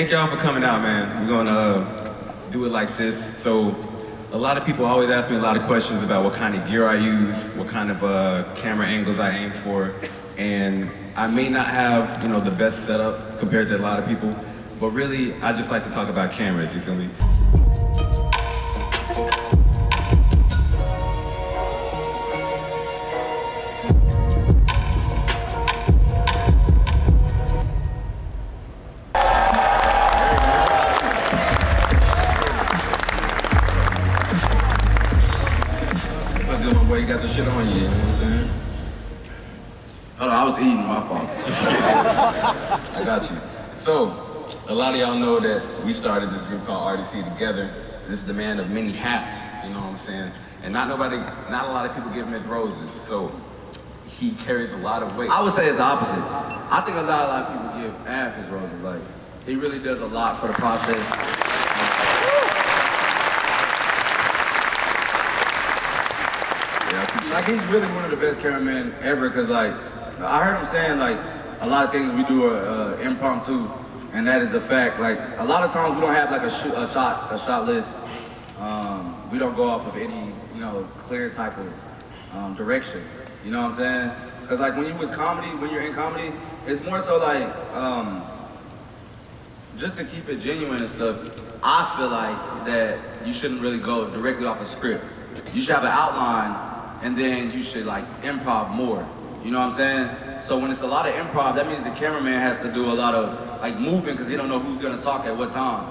thank y'all for coming out, man. We're gonna do it like this. So, a lot of people always ask me a lot of questions about what kind of gear I use, what kind of camera angles I aim for, and I may not have, the best setup compared to a lot of people, but really, I just like to talk about cameras, you feel me? Boy, you got the shit on you, you know what I'm saying? Hold on, I was eating, my fault. I got you. So, a lot of y'all know that we started this group called RDC together. This is the man of many hats, you know what I'm saying? And not a lot of people give him his roses, so he carries a lot of weight. I would say it's the opposite. I think a lot of people give Av his roses. Like, he really does a lot for the process. Like, he's really one of the best cameramen ever, because, like, I heard him saying, like, a lot of things we do are impromptu, and that is a fact. Like, a lot of times we don't have, like, a shot list. We don't go off of any, clear type of direction. You know what I'm saying? Because, like, when you're in comedy, it's more so, like, just to keep it genuine and stuff, I feel like that you shouldn't really go directly off a script. You should have an outline, and then you should like improv more. You know what I'm saying? So when it's a lot of improv, that means the cameraman has to do a lot of like moving because he don't know who's gonna talk at what time.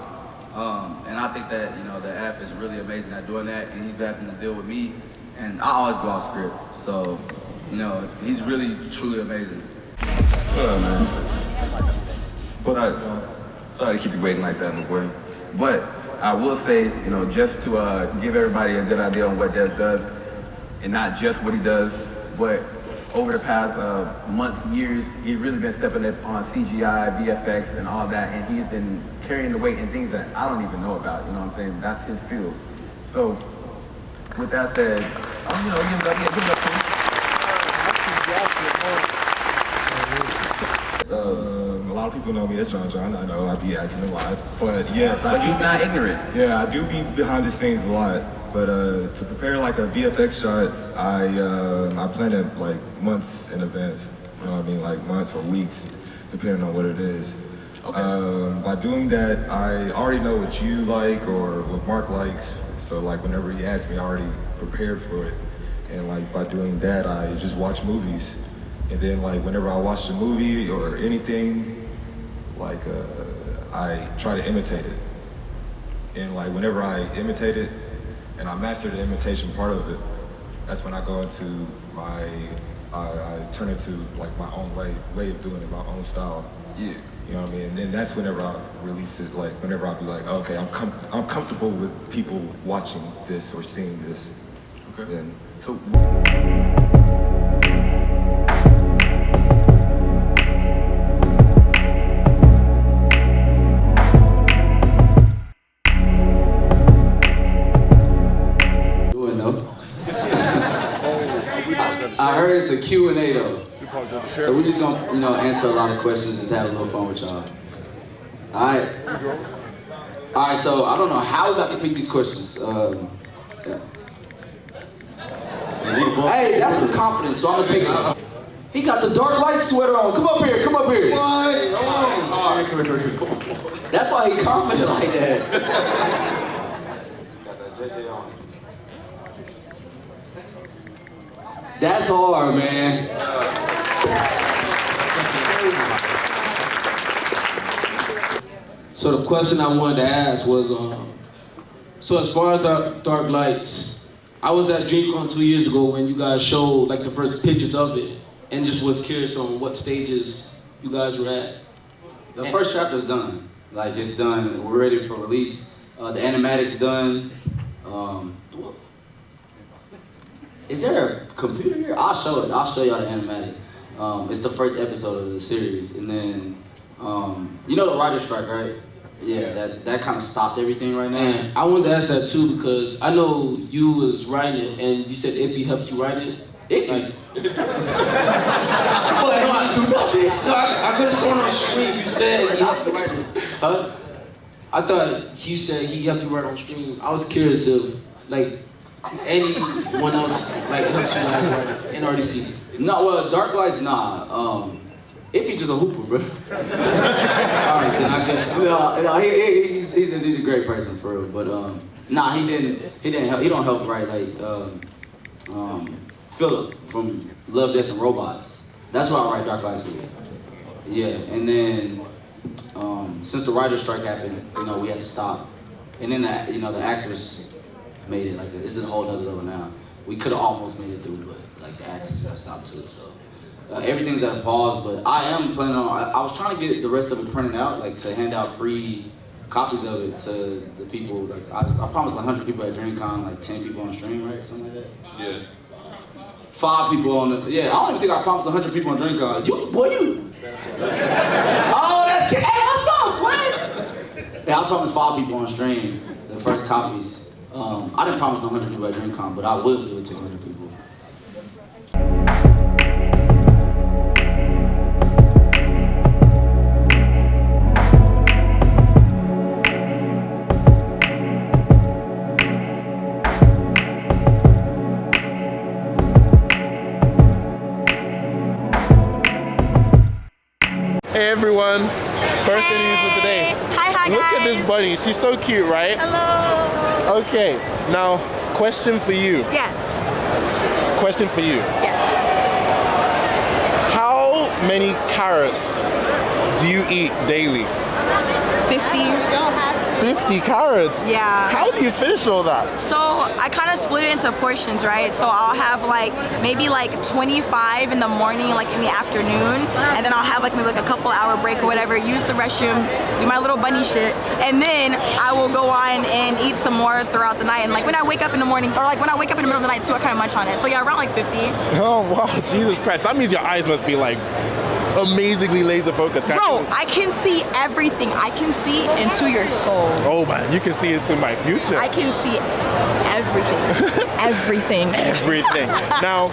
And I think that the F is really amazing at doing that, and he's having to deal with me, and I always go off script. So he's really truly amazing. What up, man? Sorry to keep you waiting like that, my boy. But I will say, just to give everybody a good idea on what Des does, and not just what he does, but over the past months, years, he's really been stepping up on CGI, VFX, and all that, and he's been carrying the weight in things that I don't even know about, you know what I'm saying? That's his field. So, with that said, give it up to him. A lot of people know me as John. I know I be acting a lot, but yes, But he's not ignorant. Yeah, I do be behind the scenes a lot. But to prepare like a VFX shot, I plan it like months in advance. You know what I mean, like months or weeks, depending on what it is. Okay. By doing that, I already know what you like or what Mark likes. So like whenever he asks me, I already prepared for it. And like by doing that, I just watch movies. And then like whenever I watch a movie or anything, like I try to imitate it. And like whenever I imitate it and I master the imitation part of it, that's when I go into I turn into like my own way of doing it, my own style. Yeah. You know what I mean? And then that's whenever I release it, like whenever I'll be like, okay, I'm comfortable with people watching this or seeing this. Okay. Then, So. I heard it's a Q&A though. So we're just gonna, answer a lot of questions, just have a little fun with y'all. Alright, so I don't know how we got to pick these questions. Yeah. Hey, that's some confidence, so I'm gonna take it. He got the dark light sweater on. Come up here. What? That's why he confident like that. That's hard, man. So the question I wanted to ask was, so as far as dark lights, I was at Dreamcon 2 years ago when you guys showed like the first pictures of it, and just was curious on what stages you guys were at. The first chapter's done. Like it's done. We're ready for release. The animatic's done. Is there a computer here? I'll show it. I'll show y'all the animatic. It's the first episode of the series, and then you know the writer's strike, right? Yeah, that kind of stopped everything right now. And I wanted to ask that too because I know you was writing it, and you said Ippy helped you write it. Ippy? Like, Boy, no, I do nothing. No, I could have sworn on stream you said he helped you write it. Huh? I thought you said he helped you write on stream. I was curious if, like, anyone else, like, helps you write in RDC. No, well, Dark Lights, nah. It be just a hooper, bro. Alright, then I guess. No, he's a great person for real, but nah, he didn't help. He don't help write like Philip from Love, Death, and Robots. That's what I write Dark Lights with. Yeah, and then since the writer's strike happened, we had to stop, and then the actors made it like this is a whole other level now. We could have almost made it through, but like the actors got stopped too, so. Everything's at a pause, but I am planning on, I was trying to get the rest of it printed out, like to hand out free copies of it to the people. Like I promised 100 people at Dreamcon, like 10 people on stream, right? Something like that. Yeah. 5 people on the, yeah, I don't even think I promised 100 people on Dreamcon. You. Oh, that's, hey, what's up, man? Yeah, I promised 5 people on stream, the first copies. I didn't promise 100 people at Dreamcon, but I will do it to 100 people. Hey everyone, first interviews of the day. Hi Look guys. at this bunny, she's so cute, right? Hello. Okay, now question for you. Yes. Question for you. Yes. How many carrots do you eat daily? 50. 50 carrots? Yeah. How do you finish all that? So I kind of split it into portions, right? So I'll have maybe 25 in the morning, like in the afternoon, and then I'll have maybe a couple hour break or whatever, use the restroom, do my little bunny shit, and then I will go on and eat some more throughout the night. And when I wake up in the morning, or when I wake up in the middle of the night too, I kind of munch on it. So yeah, around 50. Oh wow, Jesus Christ. That means your eyes must be amazingly laser focused. Bro, I can see everything. I can see into your soul. Oh man, you can see into my future. I can see everything. Everything. Everything. Now,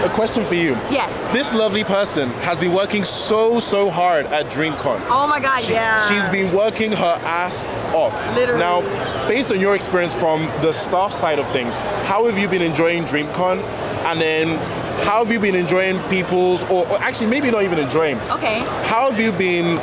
a question for you. Yes. This lovely person has been working so hard at Dreamcon. Oh my God, yeah. She's been working her ass off. Literally. Now, based on your experience from the staff side of things, how have you been enjoying Dreamcon? And then, how have you been enjoying people's, or actually maybe not even enjoying. Okay. How have you been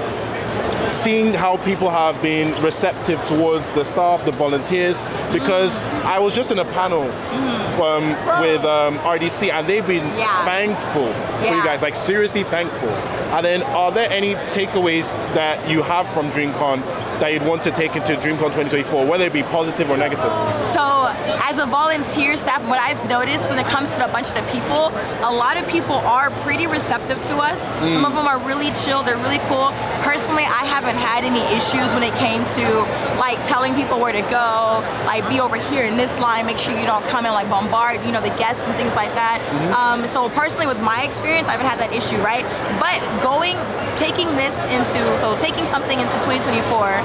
seeing how people have been receptive towards the staff, the volunteers? Because I was just in a panel with RDC, and they've been thankful for you guys, seriously thankful. And then, are there any takeaways that you have from Dreamcon that you'd want to take into Dreamcon 2024, whether it be positive or negative? So, as a volunteer staff, what I've noticed when it comes to a bunch of the people, a lot of people are pretty receptive to us. Some of them are really chill, they're really cool. Personally, I haven't had any issues when it came to telling people where to go, be over here in this line, make sure you don't come and bombard, the guests and things like that. So personally, with my experience, I haven't had that issue, right? But taking something into 2024,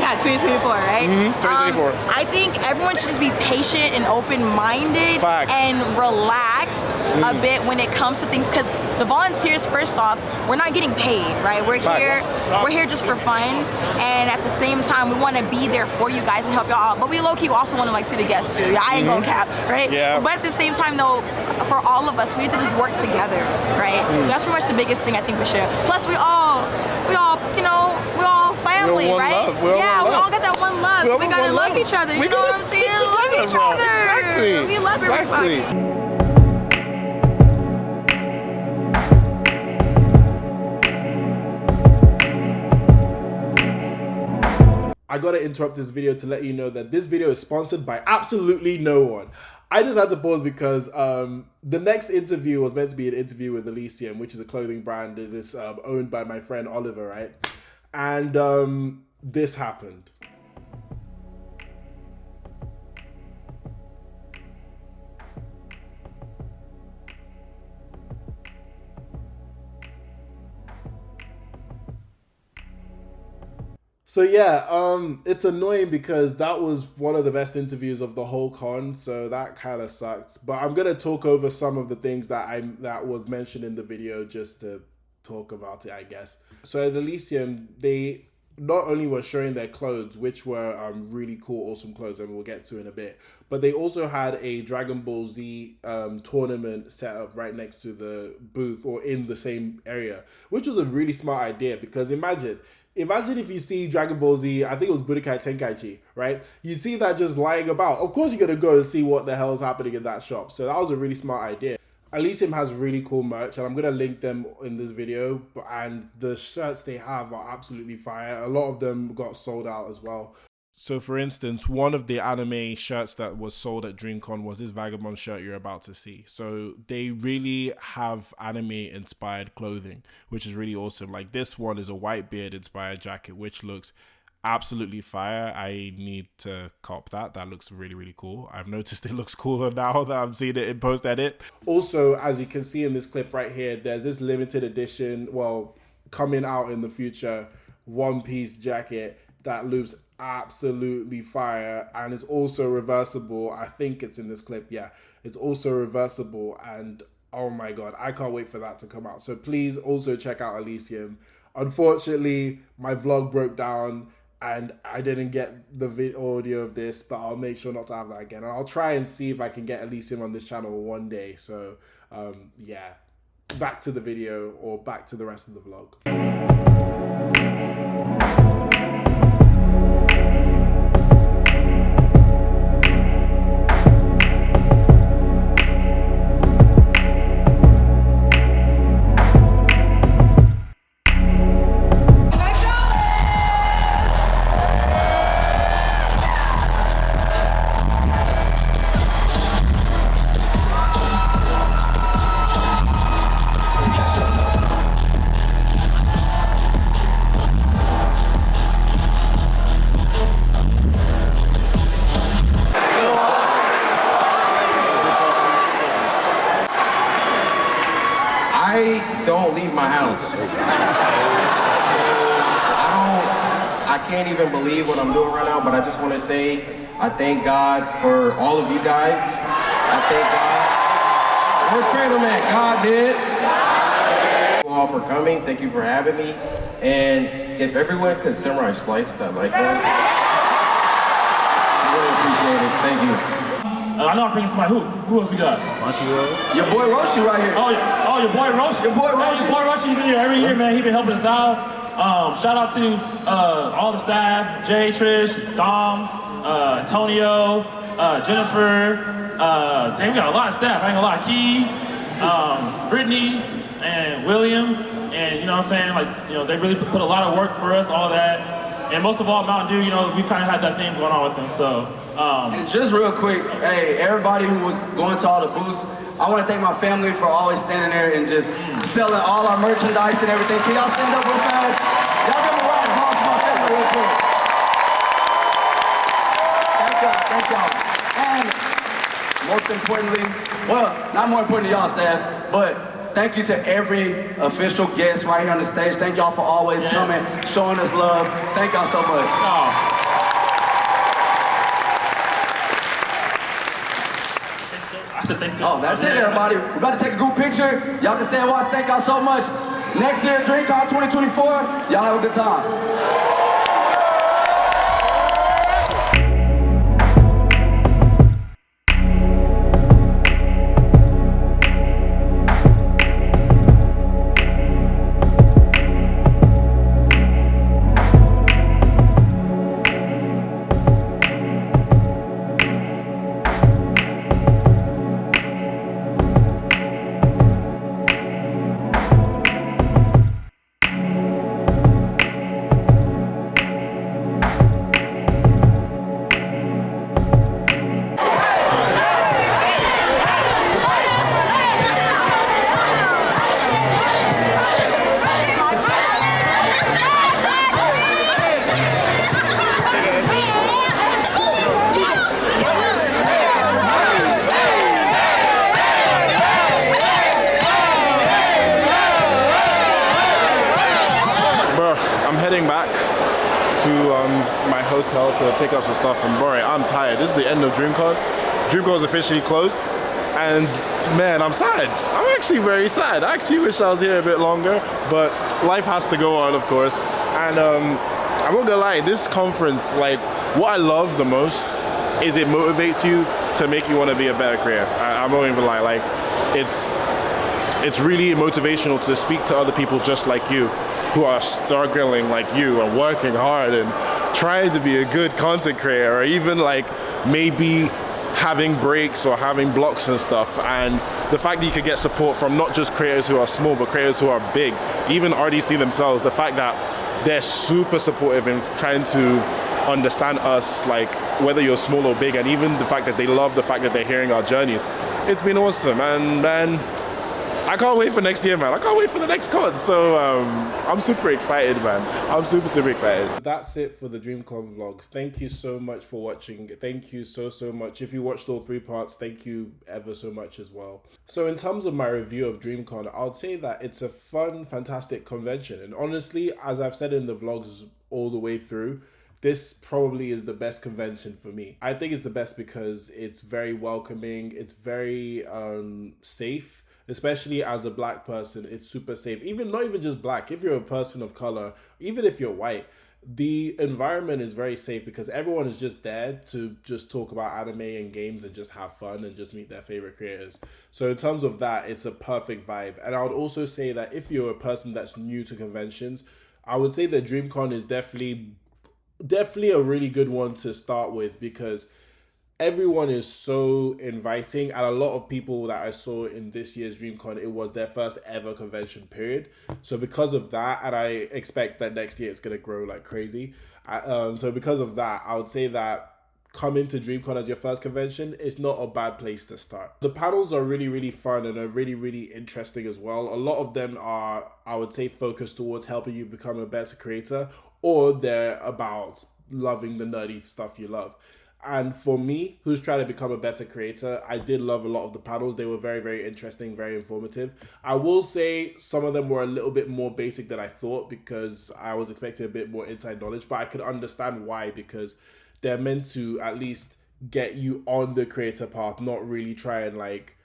2024, right? 2024. I think everyone should just be patient and open-minded and relax a bit when it comes to things, because the volunteers, first off, we're not getting paid, right? We're here just for fun, and at the same time, we want to be there for you guys and help y'all out. But we low-key also want to see the guests too. I ain't gonna cap, right? Yeah. But at the same time, though, for all of us, we need to just work together, right? So that's pretty much the biggest thing I think we should. Plus, we all family, We're all one right? love. We're all yeah, one we love. all got that one love. So we gotta love each other. You know what I'm saying? Love each other. Exactly. We love everybody. I gotta interrupt this video to let you know that this video is sponsored by absolutely no one. I just had to pause because the next interview was meant to be an interview with Elysium, which is a clothing brand that is owned by my friend Oliver, right? And this happened. So yeah, it's annoying because that was one of the best interviews of the whole con, so that kind of sucks. But I'm gonna talk over some of the things that was mentioned in the video just to talk about it, I guess. So at Elysium, they not only were showing their clothes, which were really cool, awesome clothes, and we'll get to in a bit, but they also had a Dragon Ball Z tournament set up right next to the booth or in the same area, which was a really smart idea because imagine if you see Dragon Ball Z, I think it was Budokai Tenkaichi, right? You'd see that just lying about. Of course you're going to go and see what the hell is happening in that shop. So that was a really smart idea. Elysium has really cool merch, and I'm going to link them in this video. And the shirts they have are absolutely fire. A lot of them got sold out as well. So for instance, one of the anime shirts that was sold at Dreamcon was this Vagabond shirt you're about to see. So they really have anime inspired clothing, which is really awesome. Like this one is a Whitebeard inspired jacket, which looks absolutely fire. I need to cop that. That looks really, really cool. I've noticed it looks cooler now that I'm seeing it in post edit. Also, as you can see in this clip right here, there's this limited edition, well, coming out in the future, One Piece jacket that looks absolutely fire, and it's also reversible. I think it's in this clip. Yeah, it's also reversible, and oh my god, I can't wait for that to come out. So please also check out Elysium. Unfortunately, my vlog broke down and I didn't get the audio of this, but I'll make sure not to have that again, and I'll try and see if I can get Elysium on this channel one day. So yeah, back to the video, or back to the rest of the vlog. I don't leave my house. I can't even believe what I'm doing right now, but I just want to say I thank God for all of you guys. I thank God. Where's Freedom at? God did. Thank you all for coming. Thank you for having me. And if everyone could samurai slice that like that, I really appreciate it. Thank you. I know I'm forgetting somebody. Who else we got? Your boy Roshi right here. Oh, your boy Roshi. Your boy Roshi. Your boy Roshi, he been here every year, man. He been helping us out. Shout out to all the staff: Jay, Trish, Dom, Antonio, Jennifer. Damn, we got a lot of staff. I ain't gonna lie. Key, Brittany, and William. And you know what I'm saying? Like, you know, they really put a lot of work for us, all that. And most of all, Mountain Dew, you know, we kind of had that thing going on with them. So. And just real quick, hey, everybody who was going to all the booths, I want to thank my family for always standing there and just selling all our merchandise and everything. Can y'all stand up real fast? Y'all give me a round of applause for my family real quick. Thank y'all. And most importantly, well, not more important to y'all staff, but thank you to every official guest right here on the stage. Thank y'all for always coming, showing us love. Thank y'all so much. Oh. Oh, that's it, everybody. We're about to take a group picture. Y'all can stay and watch. Thank y'all so much. Next year, Dreamcon 2024, y'all have a good time. to my hotel to pick up some stuff from Bore. I'm tired. This is the end of Dreamcon. Dreamcon is officially closed, and man, I'm sad. I'm actually very sad. I actually wish I was here a bit longer, but life has to go on, of course. And I'm not gonna lie, this conference, like, what I love the most is it motivates you to make you want to be a better creator. I'm not even lying. Like, it's really motivational to speak to other people just like you, who are struggling like you and working hard and trying to be a good content creator, or even like maybe having breaks or having blocks and stuff. And the fact that you could get support from not just creators who are small, but creators who are big, even RDC themselves, the fact that they're super supportive in trying to understand us, like whether you're small or big, and even the fact that they love the fact that they're hearing our journeys. It's been awesome, and man, I can't wait for next year, man. I can't wait for the next con. So I'm super excited, man. I'm super excited. That's it for the Dreamcon vlogs. Thank you so much for watching. Thank you so much. If you watched all 3 parts, thank you ever so much as well. So in terms of my review of Dreamcon, I would say that it's a fun, fantastic convention. And honestly, as I've said in the vlogs all the way through, this probably is the best convention for me. I think it's the best because it's very welcoming. It's very safe. Especially as a black person, it's super safe. Not even just black, if you're a person of color, even if you're white, the environment is very safe because everyone is just there to just talk about anime and games and just have fun and just meet their favorite creators. So in terms of that, it's a perfect vibe. And I would also say that if you're a person that's new to conventions, I would say that Dreamcon is definitely a really good one to start with because everyone is so inviting, and a lot of people that I saw in this year's Dreamcon, it was their first ever convention period. So because of that, and I expect that next year it's going to grow like crazy. So because of that, I would say that coming to Dreamcon as your first convention is not a bad place to start. The panels are really fun and are really interesting as well. A lot of them are, I would say, focused towards helping you become a better creator, or they're about loving the nerdy stuff you love. And for me, who's trying to become a better creator, I did love a lot of the panels. They were very interesting, very informative. I will say some of them were a little bit more basic than I thought because I was expecting a bit more inside knowledge, but I could understand why, because they're meant to at least get you on the creator path, not really try and like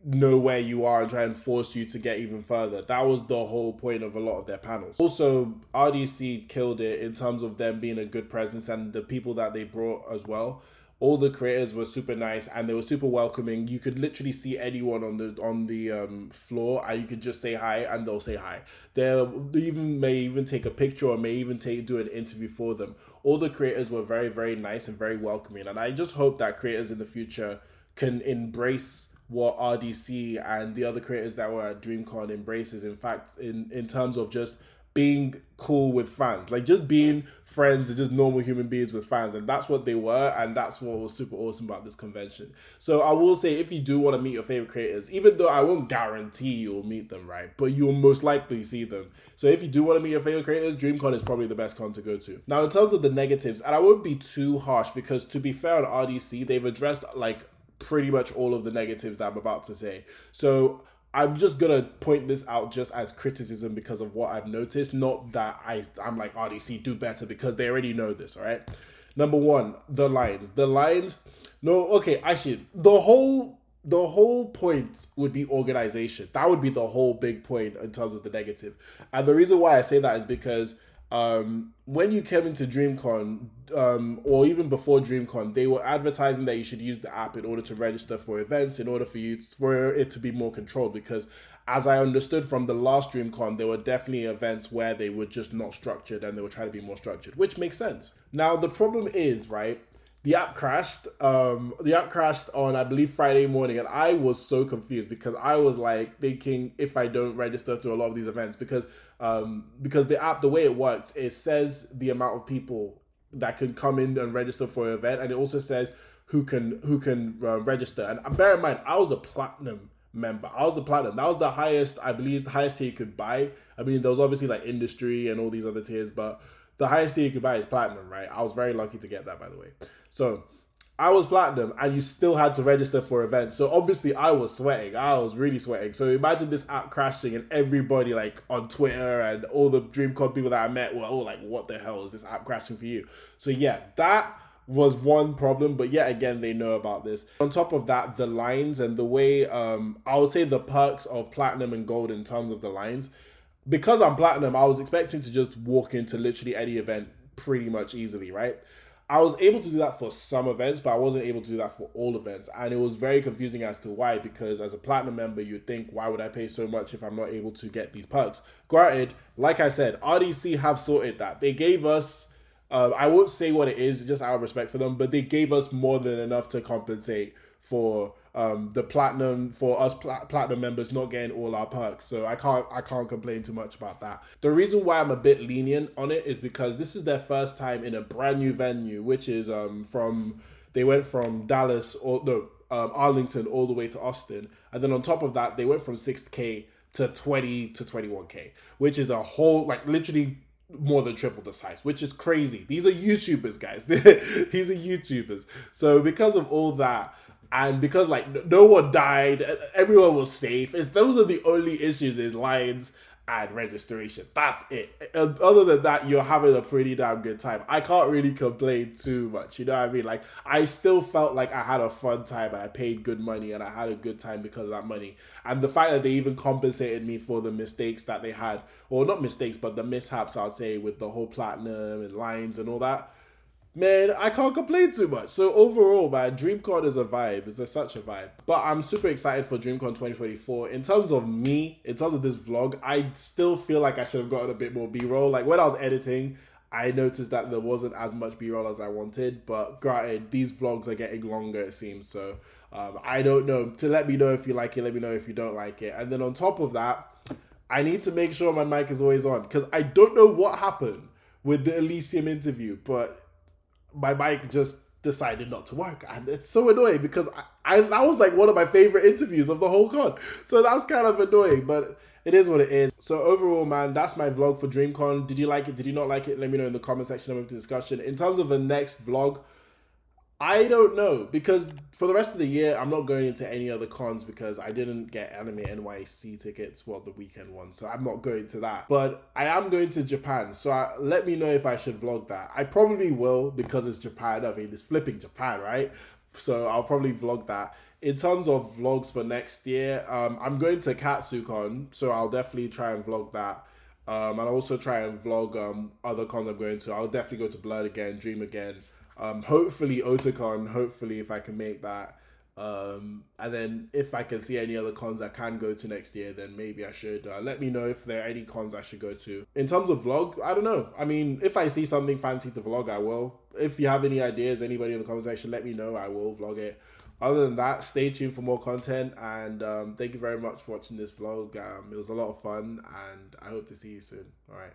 know where you are and try and force you to get even further. That was the whole point of a lot of their panels. Also, RDC killed it in terms of them being a good presence and the people that they brought as well. All the creators were super nice and they were super welcoming. You could literally see anyone on the floor and you could just say hi and they'll say hi. They may even take a picture or may even do an interview for them. All the creators were very nice and very welcoming, and I just hope that creators in the future can embrace what RDC and the other creators that were at Dreamcon embraces. In fact, in terms of just being cool with fans, like just being friends and just normal human beings with fans, and that's what they were, and that's what was super awesome about this convention. So I will say, if you do want to meet your favorite creators, even though I won't guarantee you'll meet them, right, but you'll most likely see them. So if you do want to meet your favorite creators, Dreamcon is probably the best con to go to. Now in terms of the negatives, and I won't be too harsh because to be fair on RDC, they've addressed like pretty much all of the negatives that I'm about to say. So I'm just gonna point this out just as criticism because of what I've noticed, not that I'm like, RDC, do better, because they already know this, all right? Number one, the lines. No, okay, actually, the whole point would be organization. That would be the whole big point in terms of the negative. And the reason why I say that is because when you came into Dreamcon, or even before Dreamcon, they were advertising that you should use the app in order to register for events, in order for it to be more controlled, because as I understood from the last Dreamcon, there were definitely events where they were just not structured and they were trying to be more structured, which makes sense. Now, the problem is, right, the app crashed. The app crashed on, I believe, Friday morning, and I was so confused because I was like thinking, if I don't register to a lot of these events, because the app, the way it works, it says the amount of people that can come in and register for an event, and it also says who can register. And bear in mind, I was a platinum member. That was the highest, I believe, the highest tier you could buy. I mean, there was obviously like industry and all these other tiers, but the highest tier you could buy is platinum, right? I was very lucky to get that, by the way. So I was platinum and you still had to register for events. So obviously I was sweating. I was really sweating. So imagine this app crashing and everybody like on Twitter and all the Dreamcon people that I met were all like, what the hell is this app crashing for you? So yeah, that was one problem, but yet again, they know about this. On top of that, the lines and the way, I would say the perks of platinum and gold in terms of the lines. Because I'm platinum, I was expecting to just walk into literally any event pretty much easily, right? I was able to do that for some events, but I wasn't able to do that for all events. And it was very confusing as to why, because as a platinum member, you'd think, why would I pay so much if I'm not able to get these perks? Granted, like I said, RDC have sorted that. They gave us, I won't say what it is, just out of respect for them, but they gave us more than enough to compensate for the platinum, for us platinum members not getting all our perks. So I can't complain too much about that. The reason why I'm a bit lenient on it is because this is their first time in a brand new venue, which is they went from Dallas or no Arlington all the way to Austin, and then on top of that they went from 6K to 20 to 21K, which is a whole, like, literally more than triple the size, which is crazy. These are YouTubers, guys. These are YouTubers. So because of all that, and because like no one died, everyone was safe. Those are the only issues, is lines and registration. That's it. And other than that, you're having a pretty damn good time. I can't really complain too much. You know what I mean? Like, I still felt like I had a fun time and I paid good money and I had a good time because of that money. And the fact that they even compensated me for the mistakes that they had, or not mistakes, but the mishaps, I'd say, with the whole platinum and lines and all that. Man, I can't complain too much. So overall, man, Dreamcon is a vibe. It's such a vibe. But I'm super excited for Dreamcon 2024. In terms of me, in terms of this vlog, I still feel like I should have gotten a bit more B-roll. Like, when I was editing, I noticed that there wasn't as much B-roll as I wanted. But granted, these vlogs are getting longer, it seems. So I don't know. To let me know if you like it, let me know if you don't like it. And then on top of that, I need to make sure my mic is always on. Because I don't know what happened with the Elysium interview, but my mic just decided not to work, and it's so annoying because I that was like one of my favorite interviews of the whole con, so that's kind of annoying, but it is what it is. So overall, man, that's my vlog for Dreamcon. Did you like it? Did you not like it? Let me know in the comment section. I'm open to discussion. In terms of the next vlog, I don't know, because for the rest of the year, I'm not going into any other cons because I didn't get Anime NYC tickets, well, the weekend one, so I'm not going to that. But I am going to Japan, so let me know if I should vlog that. I probably will, because it's Japan. I mean, it's flipping Japan, right? So I'll probably vlog that. In terms of vlogs for next year, I'm going to KatsuCon, so I'll definitely try and vlog that. And I'll also try and vlog other cons I'm going to. I'll definitely go to Blurred again, Dream again. Hopefully Otakon, hopefully if I can make that. And then if I can see any other cons I can go to next year, then maybe I should. Let me know if there are any cons I should go to. In terms of vlog, I don't know. I mean, if I see something fancy to vlog, I will. If you have any ideas, anybody in the comment section, let me know. I will vlog it. Other than that, stay tuned for more content. And thank you very much for watching this vlog. It was a lot of fun, and I hope to see you soon. All right.